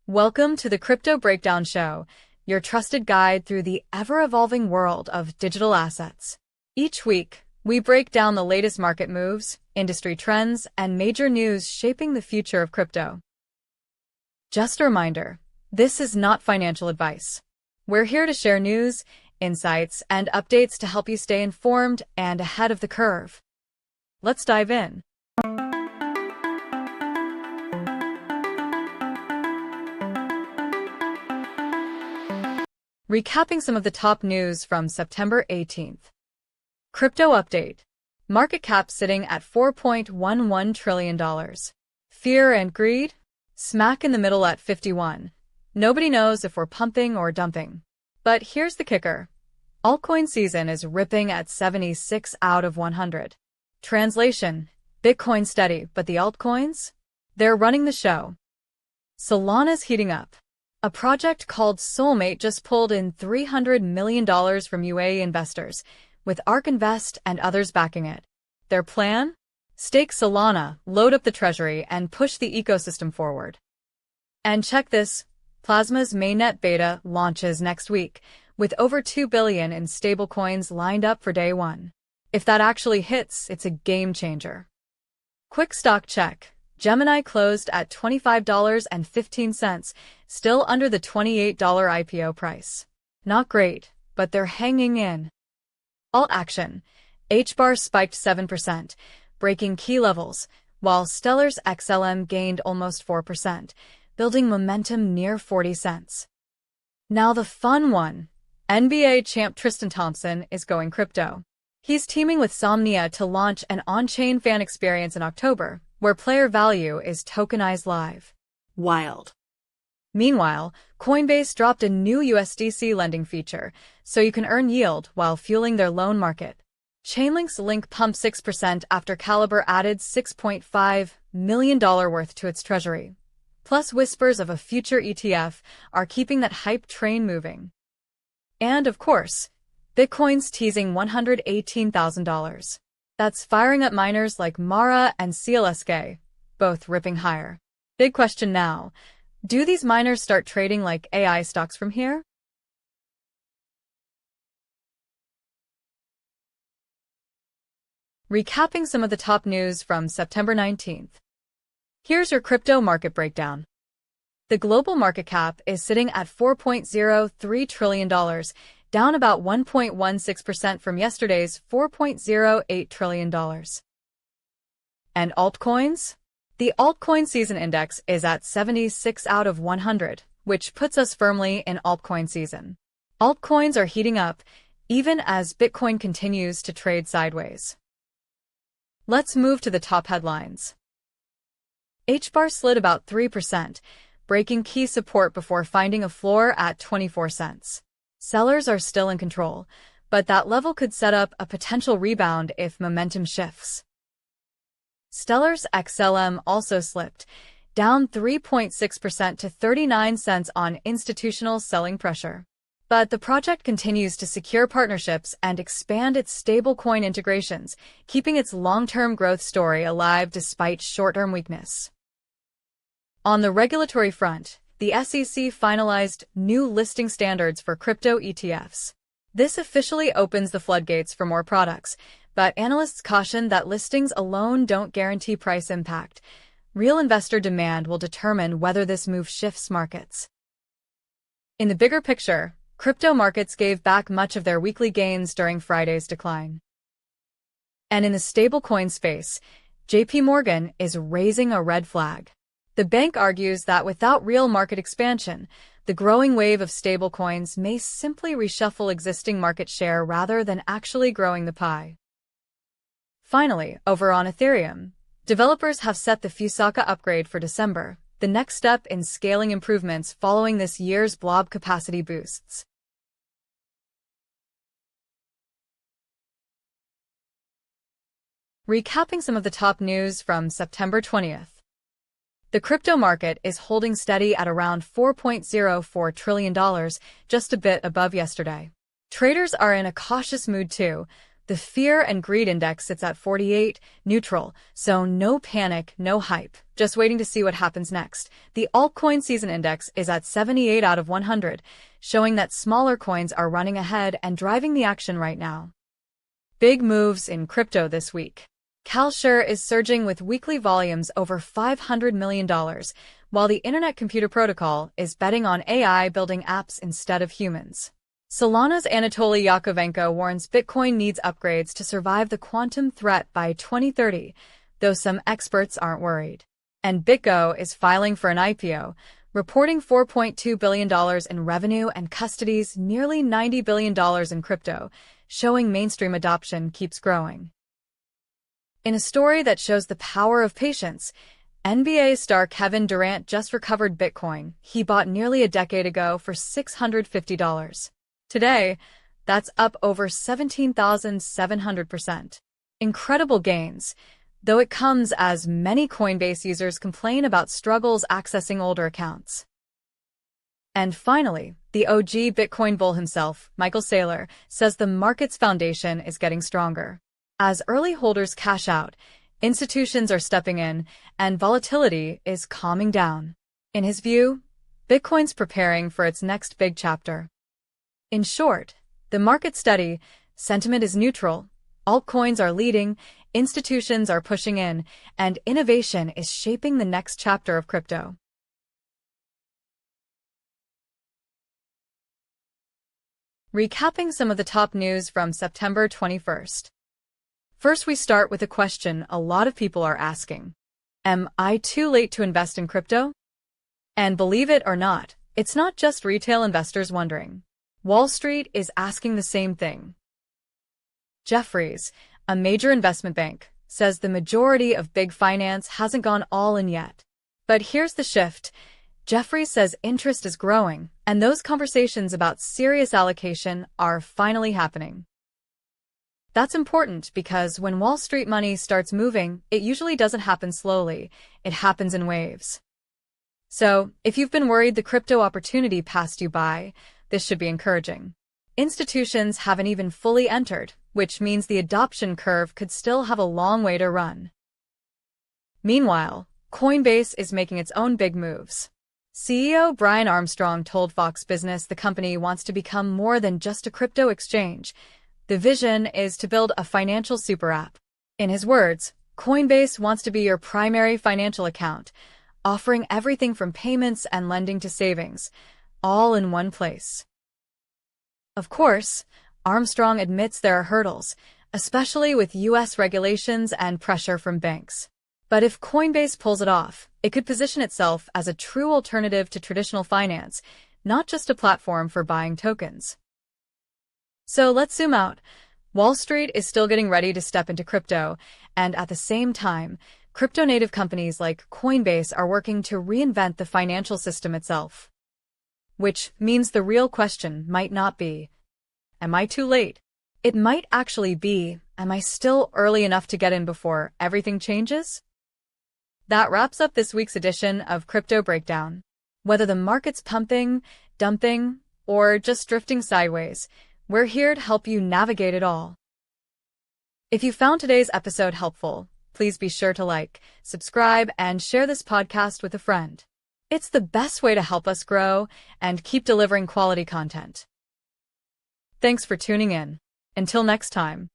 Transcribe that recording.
Welcome to the Crypto Breakdown Show, your trusted guide through the ever-evolving world of digital assets. Each week, we break down the latest market moves, industry trends, and major news shaping the future of crypto. Just a reminder, this is not financial advice. We're here to share news, insights, and updates to help you stay informed and ahead of the curve. Let's dive in. Recapping some of the top news from September 18th. Crypto update. Market cap sitting at $4.11 trillion. Fear and greed? Smack in the middle at 51. Nobody knows if we're pumping or dumping. But here's the kicker. Altcoin season is ripping at 76 out of 100. Translation: Bitcoin steady, but the altcoins? They're running the show. Solana's heating up. A project called Soulmate just pulled in $300 million from UAE investors, with ARK Invest and others backing it. Their plan? Stake Solana, load up the treasury, and push the ecosystem forward. And check this, Plasma's mainnet beta launches next week, with over $2 billion in stablecoins lined up for day one. If that actually hits, it's a game changer. Quick stock check. Gemini closed at $25.15, still under the $28 IPO price. Not great, but they're hanging in. Alt action. HBAR spiked 7%, breaking key levels, while Stellar's XLM gained almost 4%, building momentum near 40 cents. Now the fun one. NBA champ Tristan Thompson is going crypto. He's teaming with Somnia to launch an on-chain fan experience in October, where player value is tokenized live. Wild. Meanwhile, Coinbase dropped a new USDC lending feature, so you can earn yield while fueling their loan market. Chainlink's Link pumped 6% after Caliber added $6.5 million worth to its treasury. Plus, whispers of a future ETF are keeping that hype train moving. And of course, Bitcoin's teasing $118,000. That's firing up miners like Mara and CLSK, both ripping higher. Big question now, do these miners start trading like AI stocks from here? Recapping some of the top news from September 19th. Here's your crypto market breakdown. The global market cap is sitting at $4.03 trillion, down about 1.16% from yesterday's $4.08 trillion. And altcoins? The altcoin season index is at 76 out of 100, which puts us firmly in altcoin season. Altcoins are heating up, even as Bitcoin continues to trade sideways. Let's move to the top headlines. HBAR slid about 3%, breaking key support before finding a floor at 24 cents. Sellers are still in control, but that level could set up a potential rebound if momentum shifts. Stellar's XLM also slipped, down 3.6% to 39 cents on institutional selling pressure. But the project continues to secure partnerships and expand its stablecoin integrations, keeping its long-term growth story alive despite short-term weakness. On the regulatory front, the SEC finalized new listing standards for crypto ETFs. This officially opens the floodgates for more products, but analysts caution that listings alone don't guarantee price impact. Real investor demand will determine whether this move shifts markets. In the bigger picture, crypto markets gave back much of their weekly gains during Friday's decline. And in the stablecoin space, JP Morgan is raising a red flag. The bank argues that without real market expansion, the growing wave of stablecoins may simply reshuffle existing market share rather than actually growing the pie. Finally, over on Ethereum, developers have set the Fusaka upgrade for December, the next step in scaling improvements following this year's blob capacity boosts. Recapping some of the top news from September 20th. The crypto market is holding steady at around $4.04 trillion, just a bit above yesterday. Traders are in a cautious mood too, The fear and greed index sits at 48, neutral, so no panic, no hype, just waiting to see what happens next. The altcoin season index is at 78 out of 100, showing that smaller coins are running ahead and driving the action right now. Big moves in crypto this week. CalSure is surging with weekly volumes over $500 million, while the Internet Computer Protocol is betting on AI building apps instead of humans. Solana's Anatoly Yakovenko warns Bitcoin needs upgrades to survive the quantum threat by 2030, though some experts aren't worried. And BitGo is filing for an IPO, reporting $4.2 billion in revenue and custodies nearly $90 billion in crypto, showing mainstream adoption keeps growing. In a story that shows the power of patience, NBA star Kevin Durant just recovered Bitcoin he bought nearly a decade ago for $650. Today, that's up over 17,700%. Incredible gains, though it comes as many Coinbase users complain about struggles accessing older accounts. And finally, the OG Bitcoin bull himself, Michael Saylor, says the market's foundation is getting stronger. As early holders cash out, institutions are stepping in, and volatility is calming down. In his view, Bitcoin's preparing for its next big chapter. In short, the market's steady, sentiment is neutral, altcoins are leading, institutions are pushing in, and innovation is shaping the next chapter of crypto. Recapping some of the top news from September 21st. First, we start with a question a lot of people are asking. Am I too late to invest in crypto? And believe it or not, it's not just retail investors wondering. Wall Street is asking the same thing. Jefferies, a major investment bank, says the majority of big finance hasn't gone all in yet. But here's the shift. Jefferies says interest is growing, and those conversations about serious allocation are finally happening. That's important because when Wall Street money starts moving, it usually doesn't happen slowly, it happens in waves. So, if you've been worried the crypto opportunity passed you by, this should be encouraging. Institutions haven't even fully entered, which means the adoption curve could still have a long way to run. Meanwhile, Coinbase is making its own big moves. CEO Brian Armstrong told Fox Business the company wants to become more than just a crypto exchange. The vision is to build a financial super app. In his words, Coinbase wants to be your primary financial account, offering everything from payments and lending to savings, all in one place. Of course, Armstrong admits there are hurdles, especially with U.S. regulations and pressure from banks. But if Coinbase pulls it off, it could position itself as a true alternative to traditional finance, not just a platform for buying tokens. So let's zoom out. Wall Street is still getting ready to step into crypto, and at the same time, crypto-native companies like Coinbase are working to reinvent the financial system itself. Which means the real question might not be, am I too late? It might actually be, am I still early enough to get in before everything changes? That wraps up this week's edition of Crypto Breakdown. Whether the market's pumping, dumping, or just drifting sideways, we're here to help you navigate it all. If you found today's episode helpful, please be sure to like, subscribe, and share this podcast with a friend. It's the best way to help us grow and keep delivering quality content. Thanks for tuning in. Until next time.